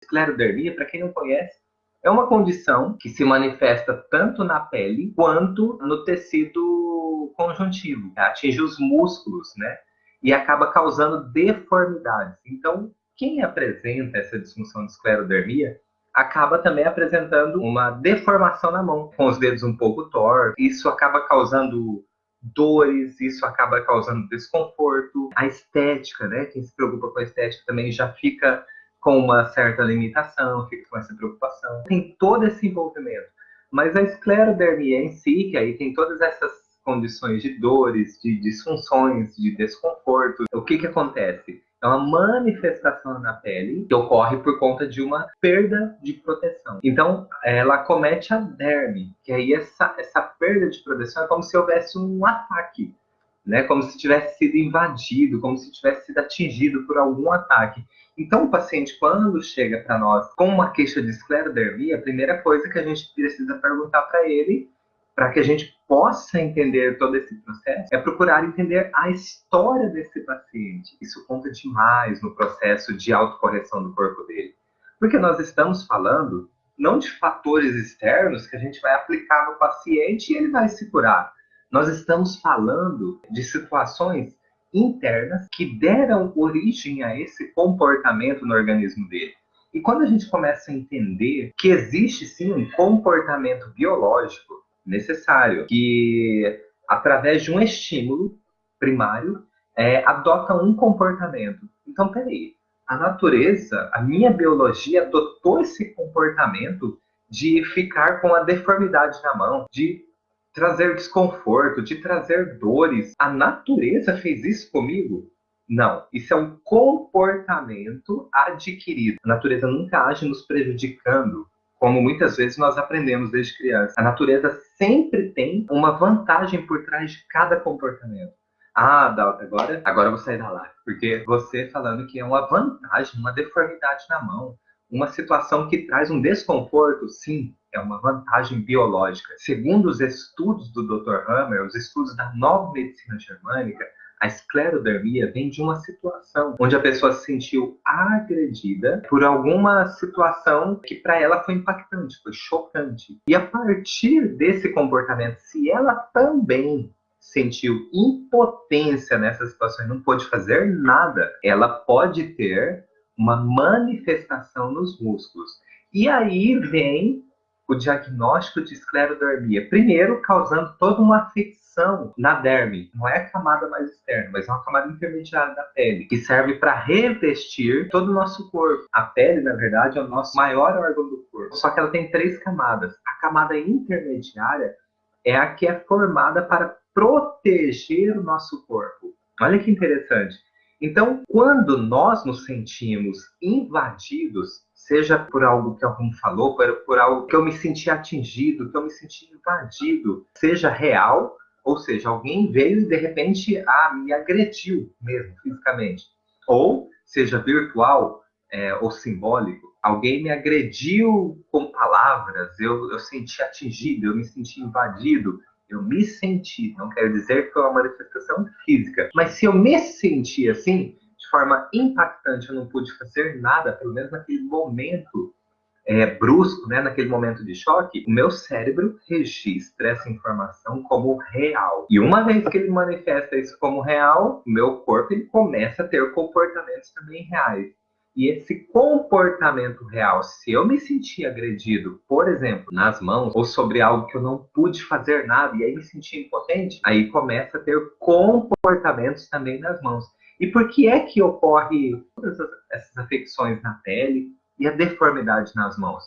Esclerodermia, para quem não conhece, é uma condição que se manifesta tanto na pele quanto no tecido conjuntivo. Atinge os músculos, né? E acaba causando deformidades. Então, quem apresenta essa disfunção de esclerodermia acaba também apresentando uma deformação na mão, com os dedos um pouco tortos. Isso acaba causando dores, isso acaba causando desconforto. A estética, né? Quem se preocupa com a estética também já fica com uma certa limitação, fica com essa preocupação. Tem todo esse envolvimento. Mas a esclerodermia em si, que aí tem todas essas condições de dores, de disfunções, de desconforto, o que acontece? É uma manifestação na pele que ocorre por conta de uma perda de proteção. Então, ela comete a derme, que aí essa perda de proteção é como se houvesse um ataque, né? Como se tivesse sido invadido, como se tivesse sido atingido por algum ataque. Então, o paciente, quando chega para nós com uma queixa de esclerodermia, a primeira coisa que a gente precisa perguntar para ele, para que a gente possa entender todo esse processo, é procurar entender a história desse paciente. Isso conta demais no processo de autocorreção do corpo dele. Porque nós estamos falando não de fatores externos que a gente vai aplicar no paciente e ele vai se curar. Nós estamos falando de situações internas que deram origem a esse comportamento no organismo dele. E quando a gente começa a entender que existe sim um comportamento biológico necessário, que através de um estímulo primário adota um comportamento. Então, peraí, a natureza, a minha biologia adotou esse comportamento de ficar com a deformidade na mão, de trazer desconforto, de trazer dores. A natureza fez isso comigo? Não, isso é um comportamento adquirido. A natureza nunca age nos prejudicando, como muitas vezes nós aprendemos desde criança. A natureza sempre tem uma vantagem por trás de cada comportamento. Ah, Dalton, agora eu vou sair da live, porque você falando que é uma vantagem, uma deformidade na mão, uma situação que traz um desconforto, sim, é uma vantagem biológica. Segundo os estudos do Dr. Hammer, os estudos da nova medicina germânica, a esclerodermia vem de uma situação onde a pessoa se sentiu agredida por alguma situação que para ela foi impactante, foi chocante. E a partir desse comportamento, se ela também sentiu impotência nessa situação e não pôde fazer nada, ela pode ter uma manifestação nos músculos. E aí vem o diagnóstico de esclerodermia. Primeiro, causando toda uma afecção na derme. Não é a camada mais externa, mas é uma camada intermediária da pele, que serve para revestir todo o nosso corpo. A pele, na verdade, é o nosso maior órgão do corpo. Só que ela tem 3 camadas. A camada intermediária é a que é formada para proteger o nosso corpo. Olha que interessante. Então, quando nós nos sentimos invadidos, seja por algo que alguém falou, por algo que eu me senti atingido, que eu me senti invadido, seja real, ou seja, alguém veio e de repente me agrediu mesmo, fisicamente, ou seja virtual ou simbólico, alguém me agrediu com palavras, eu senti atingido, eu me senti invadido, eu me senti, não quero dizer que foi uma manifestação física, mas se eu me senti assim, de forma impactante, eu não pude fazer nada, pelo menos naquele momento brusco, né, naquele momento de choque, o meu cérebro registra essa informação como real. E uma vez que ele manifesta isso como real, o meu corpo ele começa a ter comportamentos também reais. E esse comportamento real, se eu me sentir agredido, por exemplo, nas mãos, ou sobre algo que eu não pude fazer nada, e aí me senti impotente, aí começa a ter comportamentos também nas mãos. E por que é que ocorre todas essas afecções na pele e a deformidade nas mãos?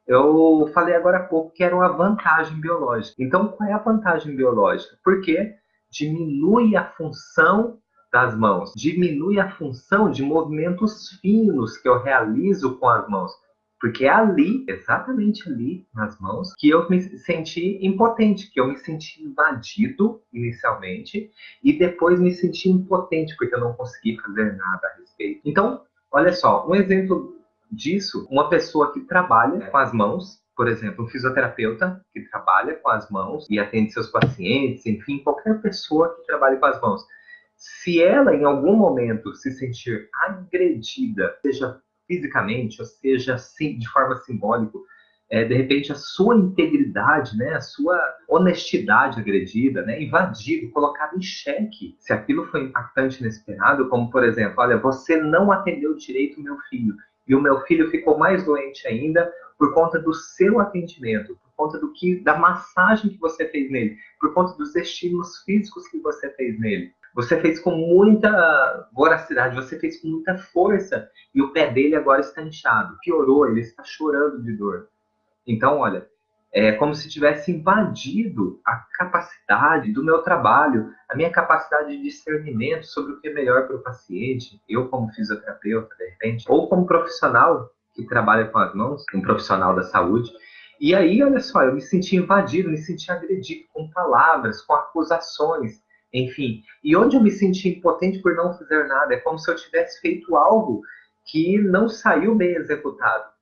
Eu falei agora há pouco que era uma vantagem biológica. Então, qual é a vantagem biológica? Porque diminui a função das mãos, diminui a função de movimentos finos que eu realizo com as mãos. Porque é ali, exatamente ali, nas mãos, que eu me senti impotente, que eu me senti invadido inicialmente e depois me senti impotente porque eu não consegui fazer nada a respeito. Então, olha só, um exemplo disso, uma pessoa que trabalha com as mãos, por exemplo, um fisioterapeuta que trabalha com as mãos e atende seus pacientes, enfim, qualquer pessoa que trabalhe com as mãos. Se ela, em algum momento, se sentir agredida, seja fisicamente, ou seja, sim, de forma simbólica, de repente a sua integridade, né, a sua honestidade agredida, né, invadido, colocado em xeque, se aquilo foi impactante, inesperado, como por exemplo, olha, você não atendeu direito o meu filho, e o meu filho ficou mais doente ainda por conta do seu atendimento, por conta da massagem que você fez nele, por conta dos estímulos físicos que você fez nele. Você fez com muita voracidade, você fez com muita força, e o pé dele agora está inchado, piorou, ele está chorando de dor. Então, olha, é como se tivesse invadido a capacidade do meu trabalho, a minha capacidade de discernimento sobre o que é melhor para o paciente, eu como fisioterapeuta, de repente, ou como profissional que trabalha com as mãos, um profissional da saúde. E aí, olha só, eu me senti invadido, me senti agredido com palavras, com acusações, enfim. E onde eu me senti impotente por não fazer nada, é como se eu tivesse feito algo que não saiu bem executado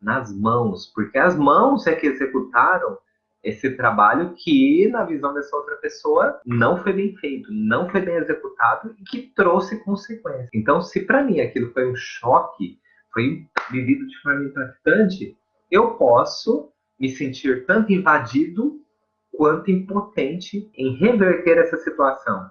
nas mãos, porque as mãos é que executaram esse trabalho que, na visão dessa outra pessoa, não foi bem feito, não foi bem executado e que trouxe consequências. Então, se para mim aquilo foi um choque, foi vivido de forma impactante, eu posso me sentir tanto invadido quanto impotente em reverter essa situação.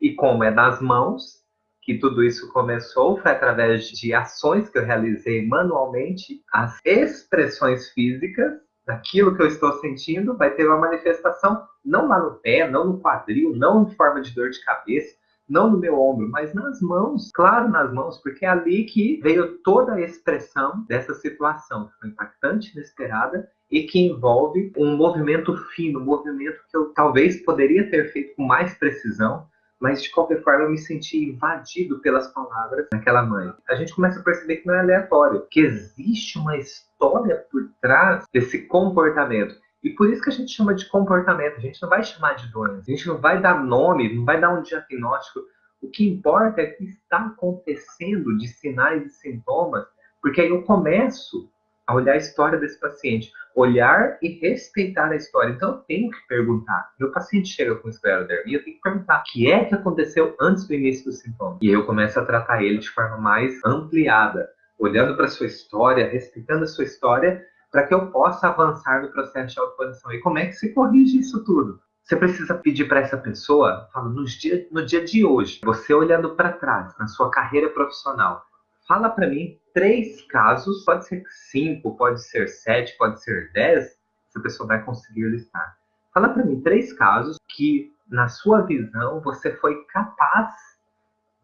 E como é nas mãos que tudo isso começou, foi através de ações que eu realizei manualmente, as expressões físicas daquilo que eu estou sentindo vai ter uma manifestação não lá no pé, não no quadril, não em forma de dor de cabeça, não no meu ombro, mas nas mãos, claro, nas mãos, porque é ali que veio toda a expressão dessa situação, que foi impactante, inesperada, e que envolve um movimento fino, um movimento que eu talvez poderia ter feito com mais precisão, mas de qualquer forma eu me senti invadido pelas palavras daquela mãe. A gente começa a perceber que não é aleatório, que existe uma história por trás desse comportamento. E por isso que a gente chama de comportamento, a gente não vai chamar de doença, a gente não vai dar nome, não vai dar um diagnóstico. O que importa é o que está acontecendo de sinais e sintomas, porque aí eu começo a olhar a história desse paciente, olhar e respeitar a história. Então eu tenho que perguntar. Meu paciente chega com esclerodermia, eu tenho que perguntar o que é que aconteceu antes do início dos sintomas. E aí eu começo a tratar ele de forma mais ampliada, olhando para a sua história, respeitando a sua história, para que eu possa avançar no processo de autopunição. E como é que se corrige isso tudo? Você precisa pedir para essa pessoa, fala, no dia de hoje, você olhando para trás, na sua carreira profissional, fala para mim 3 casos, pode ser 5, pode ser 7, pode ser 10, essa pessoa vai conseguir listar. Fala para mim 3 casos que, na sua visão, você foi capaz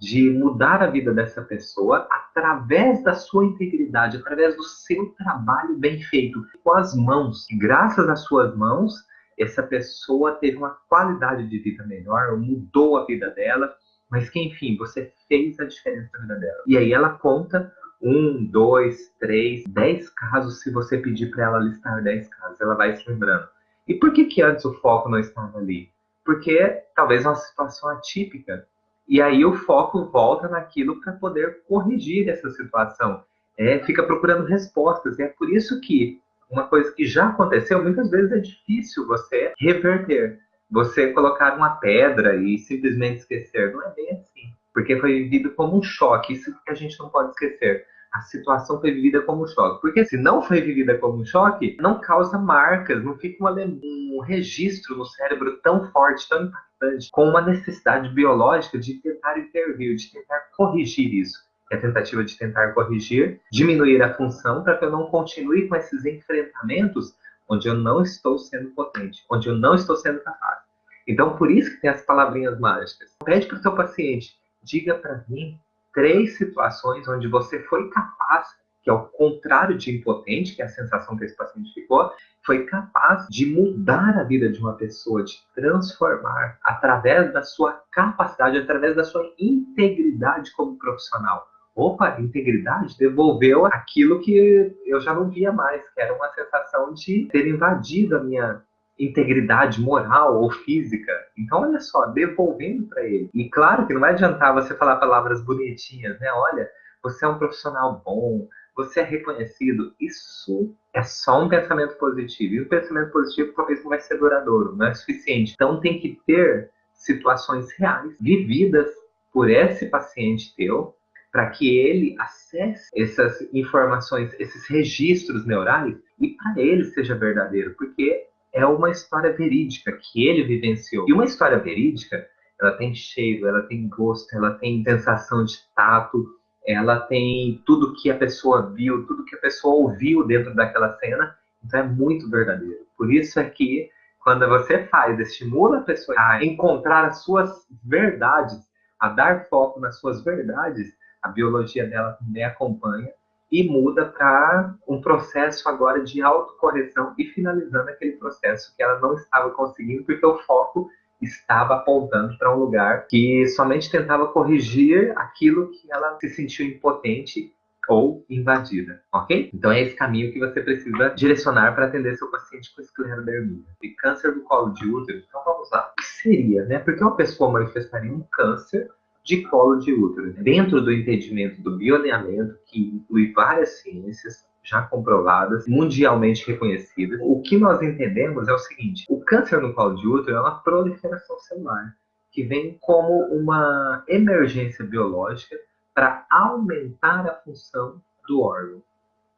de mudar a vida dessa pessoa através da sua integridade, através do seu trabalho bem feito, com as mãos. E graças às suas mãos, essa pessoa teve uma qualidade de vida melhor, mudou a vida dela, mas que, enfim, você fez a diferença na vida dela. E aí ela conta 1, 2, 3, 10 casos, se você pedir para ela listar 10 casos, ela vai se lembrando. E por que antes o foco não estava ali? Porque talvez uma situação atípica. E aí o foco volta naquilo para poder corrigir essa situação. Fica procurando respostas. E é por isso que uma coisa que já aconteceu, muitas vezes é difícil você reverter. Você colocar uma pedra e simplesmente esquecer. Não é bem assim. Porque foi vivido como um choque. Isso que a gente não pode esquecer. A situação foi vivida como um choque. Porque se não foi vivida como um choque, não causa marcas, não fica um registro no cérebro tão forte, tão impactante, com uma necessidade biológica de tentar intervir, de tentar corrigir isso. É a tentativa de tentar corrigir, diminuir a função para que eu não continue com esses enfrentamentos onde eu não estou sendo potente, onde eu não estou sendo capaz. Então, por isso que tem as palavrinhas mágicas. Pede para o seu paciente, diga para mim 3 situações onde você foi capaz, que é o contrário de impotente, que é a sensação que esse paciente ficou, foi capaz de mudar a vida de uma pessoa, de transformar através da sua capacidade, através da sua integridade como profissional. Opa, integridade devolveu aquilo que eu já não via mais, que era uma sensação de ter invadido a minha integridade moral ou física. Então, olha só, devolvendo para ele. E claro que não vai adiantar você falar palavras bonitinhas, né? Olha, você é um profissional bom, você é reconhecido. Isso é só um pensamento positivo. E o pensamento positivo talvez não vai ser duradouro, não é suficiente. Então, tem que ter situações reais, vividas por esse paciente teu, para que ele acesse essas informações, esses registros neurais, e para ele seja verdadeiro, porque é uma história verídica que ele vivenciou. E uma história verídica, ela tem cheiro, ela tem gosto, ela tem sensação de tato, ela tem tudo que a pessoa viu, tudo que a pessoa ouviu dentro daquela cena, então é muito verdadeiro. Por isso é que quando você estimula a pessoa a encontrar as suas verdades, a dar foco nas suas verdades, a biologia dela também acompanha e muda para um processo agora de autocorreção e finalizando aquele processo que ela não estava conseguindo porque o foco estava apontando para um lugar que somente tentava corrigir aquilo que ela se sentiu impotente ou invadida, ok? Então é esse caminho que você precisa direcionar para atender seu paciente com esclerodermia. E câncer do colo de útero, então vamos lá. O que seria, né? Porque uma pessoa manifestaria um câncer de colo de útero, né? Dentro do entendimento do bioalinhamento, que inclui várias ciências já comprovadas, mundialmente reconhecidas, o que nós entendemos é o seguinte: o câncer no colo de útero é uma proliferação celular, que vem como uma emergência biológica para aumentar a função do órgão.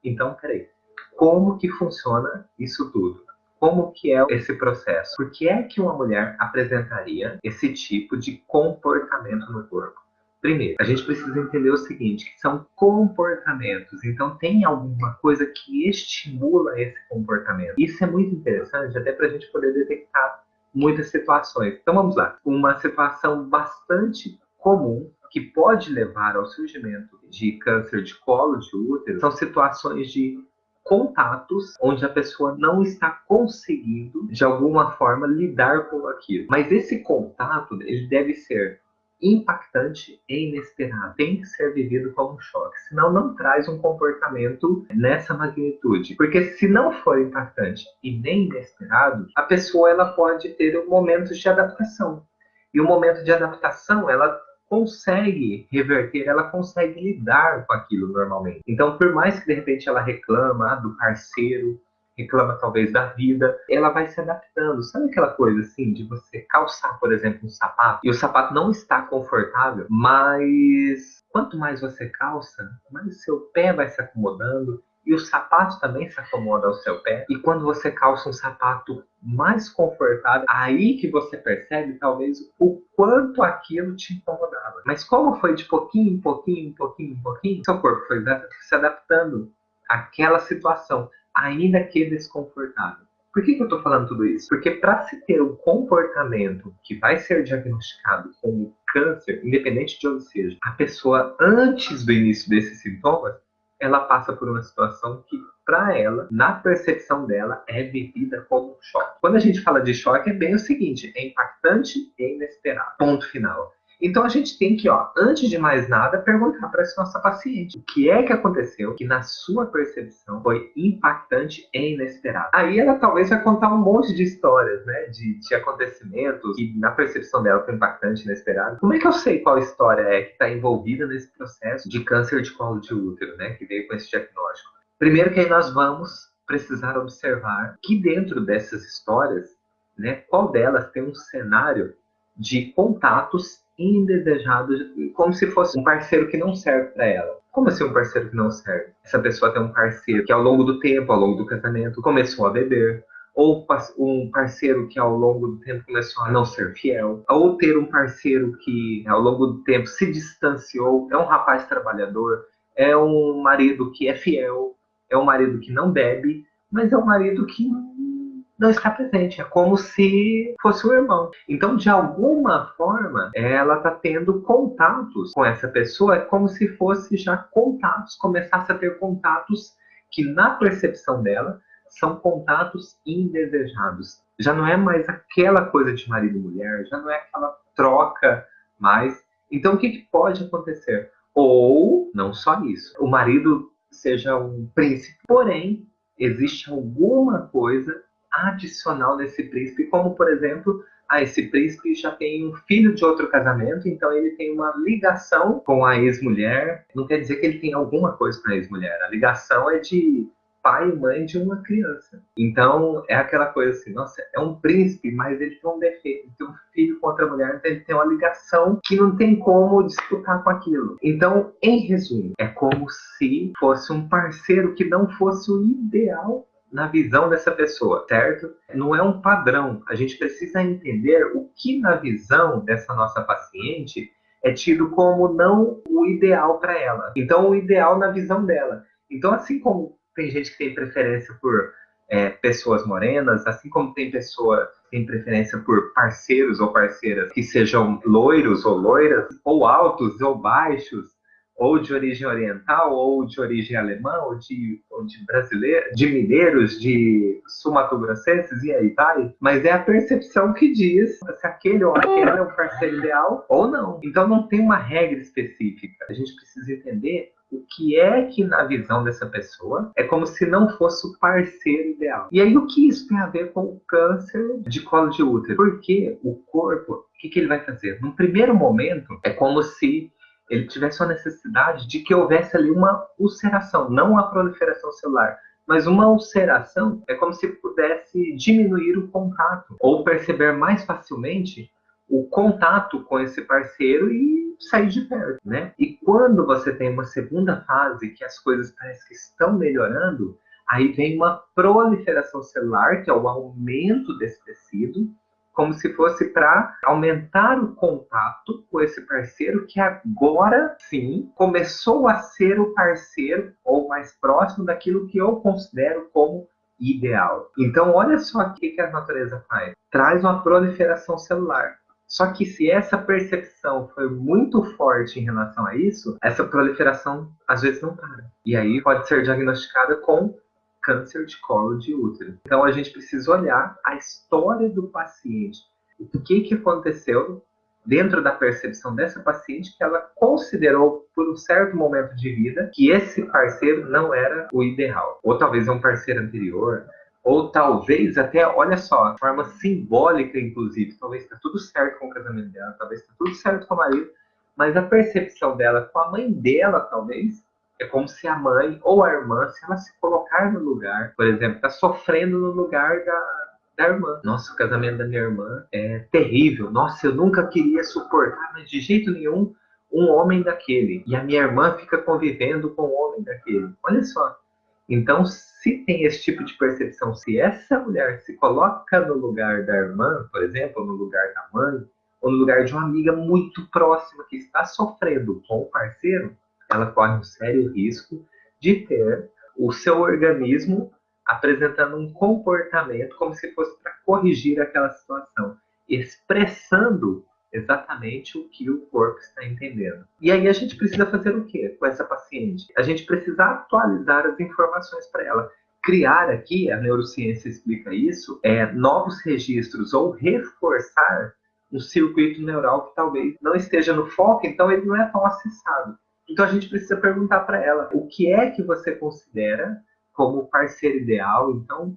Então, peraí, como que funciona isso tudo? Como que é esse processo? Por que é que uma mulher apresentaria esse tipo de comportamento no corpo? Primeiro, a gente precisa entender o seguinte, que são comportamentos. Então, tem alguma coisa que estimula esse comportamento. Isso é muito interessante, até para a gente poder detectar muitas situações. Então, vamos lá. Uma situação bastante comum que pode levar ao surgimento de câncer de colo de útero são situações de contatos onde a pessoa não está conseguindo, de alguma forma, lidar com aquilo. Mas esse contato, ele deve ser impactante e inesperado. Tem que ser vivido como um choque, senão não traz um comportamento nessa magnitude. Porque se não for impactante e nem inesperado, a pessoa ela pode ter um momento de adaptação. E o momento de adaptação, ela consegue reverter, ela consegue lidar com aquilo normalmente. Então, por mais que de repente ela reclama do parceiro, reclama talvez da vida, ela vai se adaptando. Sabe aquela coisa assim de você calçar, por exemplo, um sapato e o sapato não está confortável, mas quanto mais você calça, mais seu pé vai se acomodando e o sapato também se acomoda ao seu pé. E quando você calça um sapato mais confortável, aí que você percebe talvez o quanto aquilo te incomodava. Mas como foi de pouquinho em pouquinho, em pouquinho em pouquinho, seu corpo foi se adaptando àquela situação, ainda que desconfortável. Por que eu estou falando tudo isso? Porque para se ter um comportamento que vai ser diagnosticado como câncer, independente de onde seja, a pessoa antes do início desses sintomas, ela passa por uma situação que, para ela, na percepção dela, é vivida como um choque. Quando a gente fala de choque, é bem o seguinte, é impactante e inesperado. Ponto final. Então a gente tem que, antes de mais nada, perguntar para essa nossa paciente o que é que aconteceu que na sua percepção foi impactante e inesperado. Aí ela talvez vai contar um monte de histórias, né, de acontecimentos que na percepção dela foi impactante e inesperado. Como é que eu sei qual história é que está envolvida nesse processo de câncer de colo de útero, né, que veio com esse diagnóstico? Primeiro que aí nós vamos precisar observar que dentro dessas histórias, né, qual delas tem um cenário de contatos indesejados, como se fosse um parceiro que não serve para ela. Como assim um parceiro que não serve? Essa pessoa tem um parceiro que ao longo do tempo, ao longo do casamento, começou a beber, ou um parceiro que ao longo do tempo começou a não ser fiel, ou ter um parceiro que ao longo do tempo se distanciou, é um rapaz trabalhador, é um marido que é fiel, é um marido que não bebe, mas é um marido que não está presente. É como se fosse um irmão. Então, de alguma forma, ela está tendo contatos com essa pessoa, é como se fosse já contatos, começasse a ter contatos que, na percepção dela, são contatos indesejados. Já não é mais aquela coisa de marido e mulher, já não é aquela troca mais. Então, o que pode acontecer? Ou, não só isso, o marido seja um príncipe, porém, existe alguma coisa adicional nesse príncipe, como por exemplo, esse príncipe já tem um filho de outro casamento, então ele tem uma ligação com a ex-mulher. Não quer dizer que ele tem alguma coisa com a ex-mulher. A ligação é de pai e mãe de uma criança. Então, é aquela coisa assim, nossa, é um príncipe, mas ele tem um defeito, ele tem um filho com outra mulher, então ele tem uma ligação que não tem como disputar com aquilo. Então, em resumo, é como se fosse um parceiro que não fosse o ideal na visão dessa pessoa, certo? Não é um padrão. A gente precisa entender o que na visão dessa nossa paciente é tido como não o ideal para ela. Então, o ideal na visão dela. Então, assim como tem gente que tem preferência por pessoas morenas, assim como tem pessoa que tem preferência por parceiros ou parceiras que sejam loiros ou loiras, ou altos ou baixos, ou de origem oriental, ou de origem alemã, ou de brasileiro, de mineiros, de sul-mato-grossenses, e aí vai. Mas é a percepção que diz se aquele ou aquela é o parceiro ideal ou não. Então não tem uma regra específica. A gente precisa entender o que é que na visão dessa pessoa é como se não fosse o parceiro ideal. E aí o que isso tem a ver com o câncer de colo de útero? Porque o corpo, o que ele vai fazer? No primeiro momento, é como se ele tivesse uma necessidade de que houvesse ali uma ulceração, não uma proliferação celular, mas uma ulceração é como se pudesse diminuir o contato ou perceber mais facilmente o contato com esse parceiro e sair de perto, né? E quando você tem uma segunda fase que as coisas parecem que estão melhorando, aí vem uma proliferação celular, que é o aumento desse tecido, como se fosse para aumentar o contato com esse parceiro que agora sim começou a ser o parceiro ou mais próximo daquilo que eu considero como ideal. Então, olha só o que a natureza faz. Traz uma proliferação celular. Só que se essa percepção foi muito forte em relação a isso, essa proliferação às vezes não para. E aí pode ser diagnosticada com câncer de colo de útero. Então a gente precisa olhar a história do paciente. O que aconteceu dentro da percepção dessa paciente que ela considerou por um certo momento de vida que esse parceiro não era o ideal. Ou talvez é um parceiro anterior, ou talvez até, olha só, de forma simbólica, inclusive, talvez está tudo certo com o casamento dela, talvez está tudo certo com o marido, mas a percepção dela com a mãe dela, talvez, é como se a mãe ou a irmã, se ela se colocar no lugar, por exemplo, está sofrendo no lugar da irmã. Nossa, o casamento da minha irmã é terrível. Nossa, eu nunca queria suportar, mas de jeito nenhum, um homem daquele. E a minha irmã fica convivendo com um homem daquele. Olha só. Então, se tem esse tipo de percepção, se essa mulher se coloca no lugar da irmã, por exemplo, ou no lugar da mãe, ou no lugar de uma amiga muito próxima que está sofrendo com o parceiro, ela corre um sério risco de ter o seu organismo apresentando um comportamento como se fosse para corrigir aquela situação, expressando exatamente o que o corpo está entendendo. E aí a gente precisa fazer o quê com essa paciente? A gente precisa atualizar as informações para ela. Criar aqui, a neurociência explica isso, novos registros ou reforçar um circuito neural que talvez não esteja no foco, então ele não é tão acessado. Então a gente precisa perguntar para ela o que é que você considera como parceiro ideal. Então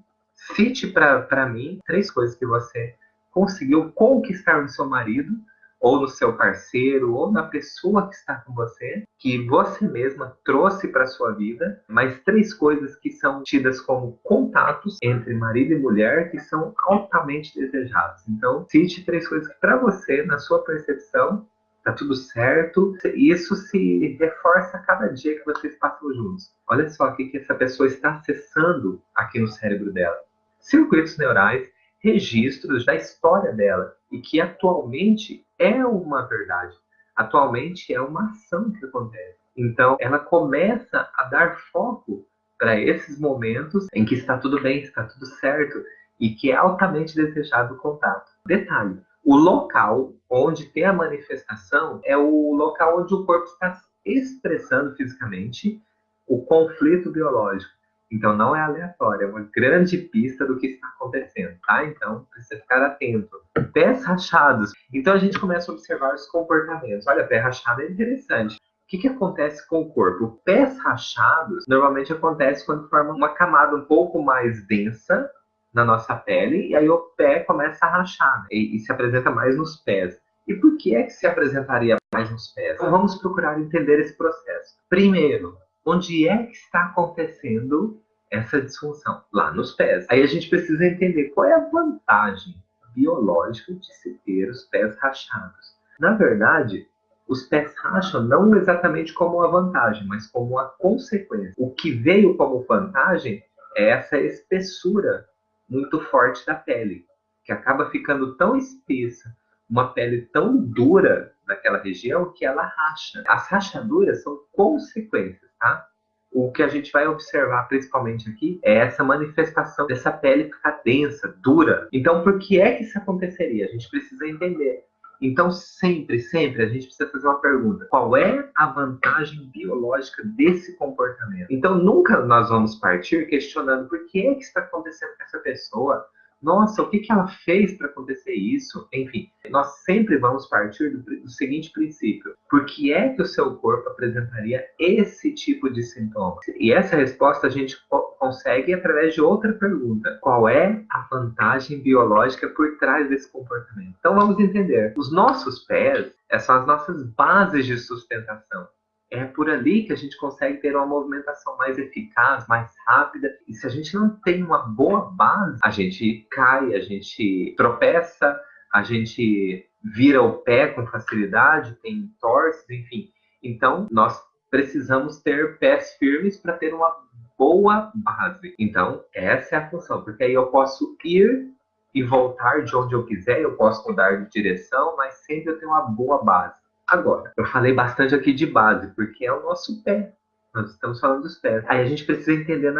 cite para mim 3 coisas que você conseguiu conquistar no seu marido, ou no seu parceiro, ou na pessoa que está com você, que você mesma trouxe para sua vida, mas 3 coisas que são tidas como contatos entre marido e mulher que são altamente desejados. Então, cite 3 coisas que para você, na sua percepção, tá tudo certo. Isso se reforça a cada dia que vocês passam juntos. Olha só o que essa pessoa está acessando aqui no cérebro dela. Circuitos neurais, registros da história dela e que atualmente é uma verdade. Atualmente é uma ação que acontece. Então, ela começa a dar foco para esses momentos em que está tudo bem, está tudo certo e que é altamente desejado o contato. Detalhe, o local onde tem a manifestação é o local onde o corpo está expressando fisicamente o conflito biológico. Então, não é aleatório, é uma grande pista do que está acontecendo, tá? Então, precisa ficar atento. Pés rachados. Então, a gente começa a observar os comportamentos. Olha, pé rachado é interessante. O que acontece com o corpo? Pés rachados normalmente acontece quando forma uma camada um pouco mais densa na nossa pele, e aí o pé começa a rachar, né? E se apresenta mais nos pés. E por que é que se apresentaria mais nos pés? Então, vamos procurar entender esse processo. Primeiro, onde é que está acontecendo essa disfunção lá nos pés. Aí a gente precisa entender qual é a vantagem biológica de se ter os pés rachados. Na verdade, os pés racham não exatamente como uma vantagem, mas como uma consequência. O que veio como vantagem é essa espessura muito forte da pele, que acaba ficando tão espessa, uma pele tão dura naquela região que ela racha. As rachaduras são consequências, tá? O que a gente vai observar principalmente aqui é essa manifestação dessa pele ficar densa, dura. Então, por que é que isso aconteceria? A gente precisa entender. Então, sempre, sempre a gente precisa fazer uma pergunta. Qual é a vantagem biológica desse comportamento? Então, nunca nós vamos partir questionando por que é que está acontecendo com essa pessoa. Nossa, o que que ela fez para acontecer isso? Enfim, nós sempre vamos partir do seguinte princípio. Por que é que o seu corpo apresentaria esse tipo de sintoma? E essa resposta a gente consegue através de outra pergunta. Qual é a vantagem biológica por trás desse comportamento? Então vamos entender. Os nossos pés são as nossas bases de sustentação. É por ali que a gente consegue ter uma movimentação mais eficaz, mais rápida. E se a gente não tem uma boa base, a gente cai, a gente tropeça, a gente vira o pé com facilidade, tem torces, enfim. Então, nós precisamos ter pés firmes para ter uma boa base. Então, essa é a função, porque aí eu posso ir e voltar de onde eu quiser, eu posso mudar de direção, mas sempre eu tenho uma boa base. Agora, eu falei bastante aqui de base, porque é o nosso pé. Nós estamos falando dos pés. Aí a gente precisa entender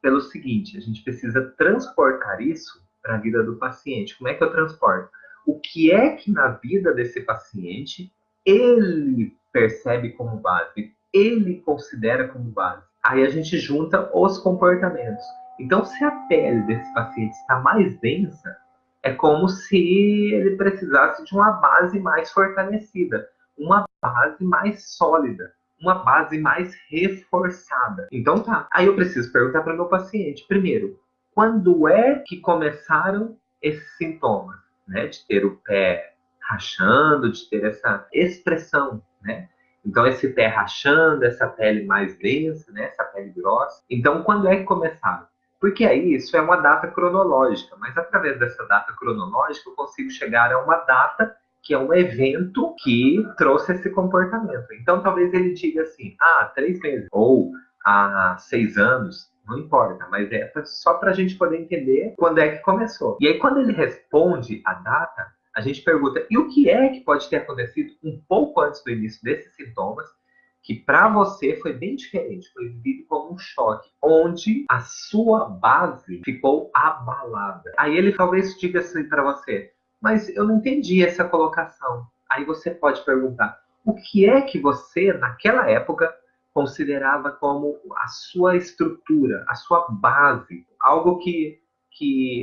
pelo seguinte, a gente precisa transportar isso para a vida do paciente. Como é que eu transporto? O que é que na vida desse paciente ele percebe como base, ele considera como base? Aí a gente junta os comportamentos. Então, se a pele desse paciente está mais densa, é como se ele precisasse de uma base mais fortalecida, uma base mais sólida, uma base mais reforçada. Então tá. Aí eu preciso perguntar para o meu paciente, primeiro, quando é que começaram esses sintomas, né? De ter o pé rachando, de ter essa expressão, né? Então esse pé rachando, essa pele mais densa, né? Essa pele grossa. Então quando é que começaram? Porque aí isso é uma data cronológica, mas através dessa data cronológica eu consigo chegar a uma data que é um evento que trouxe esse comportamento. Então talvez ele diga assim, 3 meses, ou 6 anos, não importa, mas é só para a gente poder entender quando é que começou. E aí quando ele responde a data, a gente pergunta, e o que é que pode ter acontecido um pouco antes do início desses sintomas, que para você foi bem diferente, foi vivido como um choque, onde a sua base ficou abalada. Aí ele talvez diga assim para você, mas eu não entendi essa colocação. Aí você pode perguntar, o que é que você, naquela época, considerava como a sua estrutura, a sua base, algo que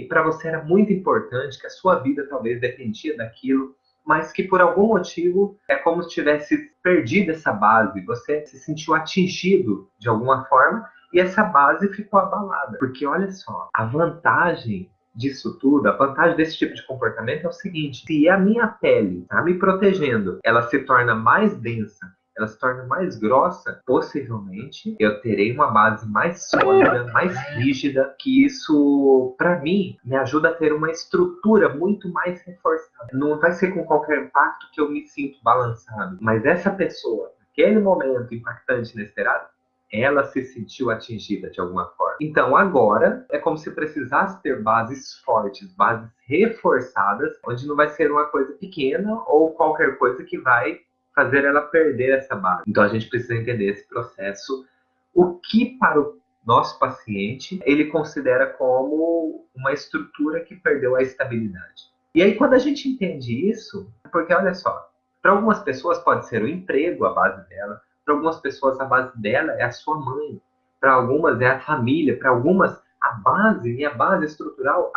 para você era muito importante, que a sua vida talvez dependia daquilo, mas que por algum motivo é como se tivesse perdido essa base, você se sentiu atingido de alguma forma e essa base ficou abalada. Porque olha só, a vantagem disso tudo, a vantagem desse tipo de comportamento é o seguinte, se a minha pele está me protegendo, ela se torna mais densa, ela se torna mais grossa, possivelmente eu terei uma base mais sólida, mais rígida, que isso, para mim, me ajuda a ter uma estrutura muito mais reforçada. Não vai ser com qualquer impacto que eu me sinto balançado, mas essa pessoa, naquele momento impactante, inesperado, ela se sentiu atingida de alguma forma. Então agora é como se precisasse ter bases fortes, bases reforçadas, onde não vai ser uma coisa pequena ou qualquer coisa que vai fazer ela perder essa base. Então a gente precisa entender esse processo, o que para o nosso paciente ele considera como uma estrutura que perdeu a estabilidade. E aí quando a gente entende isso, porque olha só, para algumas pessoas pode ser o emprego a base dela, para algumas pessoas a base dela é a sua mãe, para algumas é a família, para algumas a base, minha base estrutural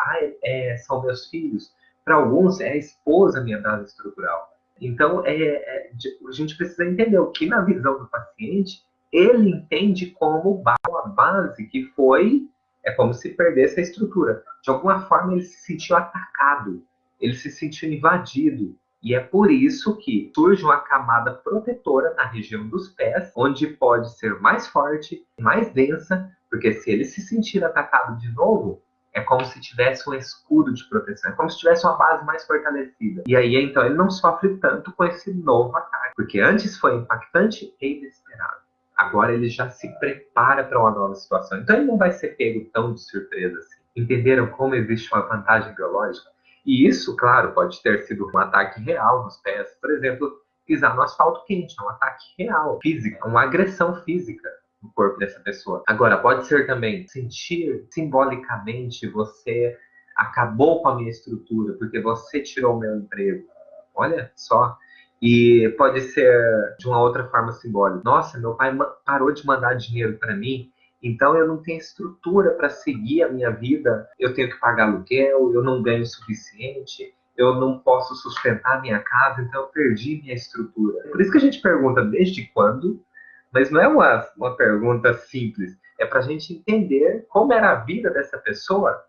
são meus filhos, para alguns é a esposa minha base estrutural. Então, a gente precisa entender o que, na visão do paciente, ele entende como uma base que foi, é como se perdesse a estrutura. De alguma forma, ele se sentiu atacado, ele se sentiu invadido. E é por isso que surge uma camada protetora na região dos pés, onde pode ser mais forte, mais densa, Porque se ele se sentir atacado de novo, é como se tivesse um escudo de proteção, é como se tivesse uma base mais fortalecida. E aí, então, ele não sofre tanto com esse novo ataque, porque antes foi impactante e inesperado. Agora ele já se prepara para uma nova situação. Então ele não vai ser pego tão de surpresa assim. Entenderam como existe uma vantagem biológica? E isso, claro, pode ter sido um ataque real nos pés. Por exemplo, pisar no asfalto quente, é um ataque real, físico, uma agressão física no corpo dessa pessoa. Agora, pode ser também sentir simbolicamente você acabou com a minha estrutura porque você tirou o meu emprego. Olha só. E pode ser de uma outra forma simbólica. Nossa, meu pai parou de mandar dinheiro para mim, então eu não tenho estrutura para seguir a minha vida. Eu tenho que pagar aluguel, eu não ganho o suficiente, eu não posso sustentar minha casa, então eu perdi minha estrutura. Por isso que a gente pergunta desde quando, mas não é uma pergunta simples. É para a gente entender como era a vida dessa pessoa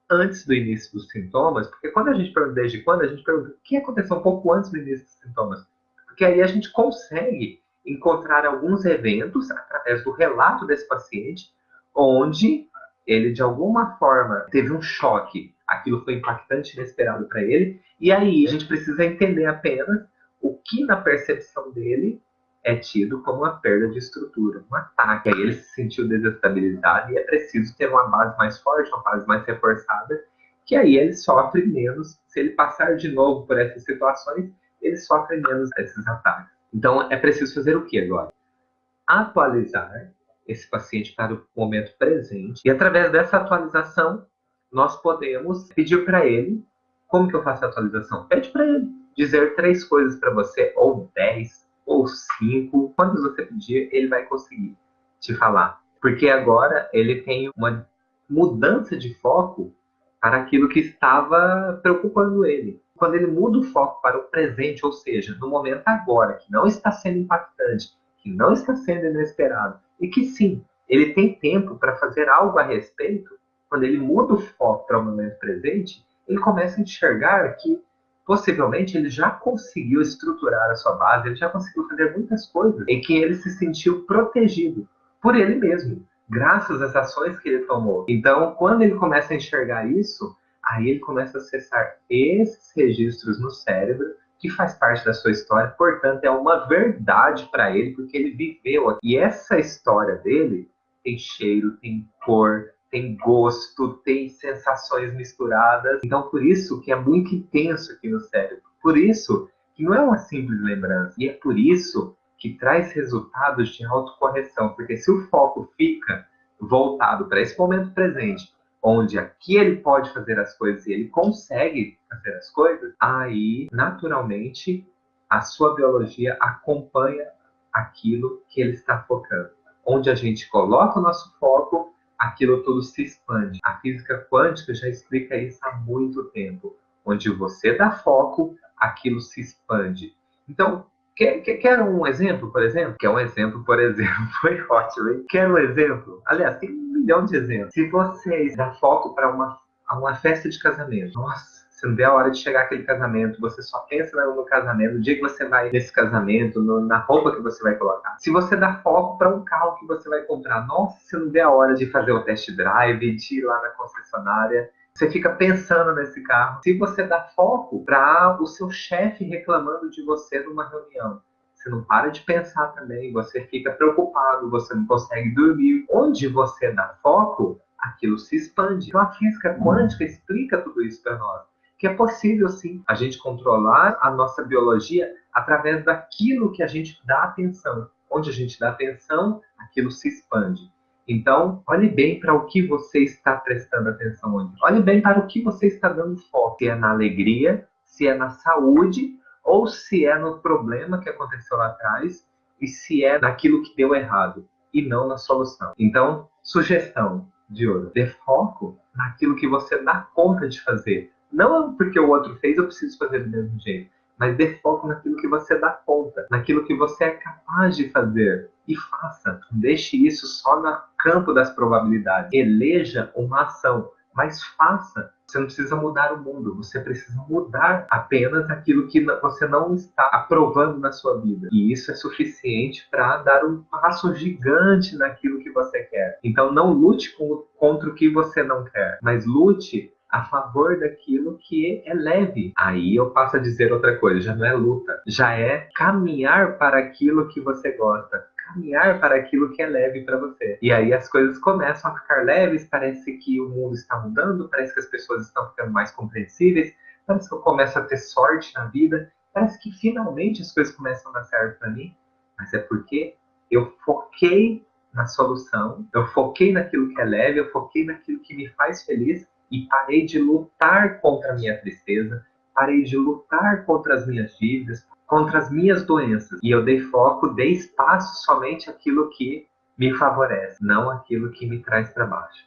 antes do início dos sintomas, porque quando a gente pergunta desde quando, a gente pergunta o que aconteceu um pouco antes do início dos sintomas. Porque aí a gente consegue encontrar alguns eventos, através do relato desse paciente, onde ele, de alguma forma, teve um choque, aquilo foi impactante e inesperado para ele, e aí a gente precisa entender apenas o que na percepção dele é tido como uma perda de estrutura, um ataque. Aí ele se sentiu desestabilizado e é preciso ter uma base mais forte, uma base mais reforçada, que aí ele sofre menos. Se ele passar de novo por essas situações, ele sofre menos esses ataques. Então é preciso fazer o que agora? Atualizar esse paciente para o momento presente e através dessa atualização nós podemos pedir para ele. Como que eu faço a atualização? Pede para ele dizer 3 coisas para você, ou 10, ou 5, quantas você pedir, ele vai conseguir te falar. Porque agora ele tem uma mudança de foco para aquilo que estava preocupando ele. Quando ele muda o foco para o presente, ou seja, no momento agora, que não está sendo impactante, que não está sendo inesperado, e que sim, ele tem tempo para fazer algo a respeito, quando ele muda o foco para o momento presente, ele começa a enxergar que possivelmente ele já conseguiu estruturar a sua base, ele já conseguiu fazer muitas coisas em que ele se sentiu protegido por ele mesmo, graças às ações que ele tomou. Então, quando ele começa a enxergar isso, aí ele começa a acessar esses registros no cérebro, que faz parte da sua história, portanto, é uma verdade para ele, porque ele viveu aqui. E essa história dele tem cheiro, tem cor, tem gosto, tem sensações misturadas. Então, por isso que é muito intenso aqui no cérebro. Por isso que não é uma simples lembrança. E é por isso que traz resultados de autocorreção. Porque se o foco fica voltado para esse momento presente, onde aqui ele pode fazer as coisas e ele consegue fazer as coisas, aí, naturalmente, a sua biologia acompanha aquilo que ele está focando. Onde a gente coloca o nosso foco, aquilo tudo se expande. A física quântica já explica isso há muito tempo. Onde você dá foco, aquilo se expande. Então, quer um exemplo, por exemplo? Quer um exemplo, por exemplo? Foi ótimo, hein? Quer um exemplo? Aliás, tem 1 milhão de exemplos. Se você dá foco para uma festa de casamento, nossa, você não vê a hora de chegar aquele casamento, você só pensa no casamento, no dia que você vai nesse casamento, na roupa que você vai colocar. Se você dá foco para um carro que você vai comprar, nossa, você não vê a hora de fazer o test drive, de ir lá na concessionária. Você fica pensando nesse carro. Se você dá foco para o seu chefe reclamando de você numa reunião, você não para de pensar também, você fica preocupado, você não consegue dormir. Onde você dá foco, aquilo se expande. Então a física quântica explica tudo isso para nós. Que é possível, sim, a gente controlar a nossa biologia através daquilo que a gente dá atenção. Onde a gente dá atenção, aquilo se expande. Então, olhe bem para o que você está prestando atenção hoje. Olhe bem para o que você está dando foco. Se é na alegria, se é na saúde, ou se é no problema que aconteceu lá atrás, e se é naquilo que deu errado, e não na solução. Então, sugestão de ouro. Dê foco naquilo que você dá conta de fazer. Não porque o outro fez, eu preciso fazer do mesmo jeito. Mas dê foco naquilo que você dá conta, naquilo que você é capaz de fazer. E faça. Não deixe isso só no campo das probabilidades. Eleja uma ação. mas faça. Você não precisa mudar o mundo, você precisa mudar apenas aquilo que você não está aprovando na sua vida. E isso é suficiente para dar um passo gigante naquilo que você quer. Então não lute contra o que você não quer, mas lute a favor daquilo que é leve. Aí eu passo a dizer outra coisa, já não é luta, já é caminhar para aquilo que você gosta. Caminhar para aquilo que é leve para você. E aí as coisas começam a ficar leves, parece que o mundo está mudando, parece que as pessoas estão ficando mais compreensíveis, parece que eu começo a ter sorte na vida, parece que finalmente as coisas começam a dar certo para mim, mas é porque eu foquei na solução, eu foquei naquilo que é leve, eu foquei naquilo que me faz feliz e parei de lutar contra a minha tristeza, parei de lutar contra as minhas dívidas, contra as minhas doenças. E eu dei foco, dei espaço somente àquilo que me favorece, não aquilo que me traz para baixo.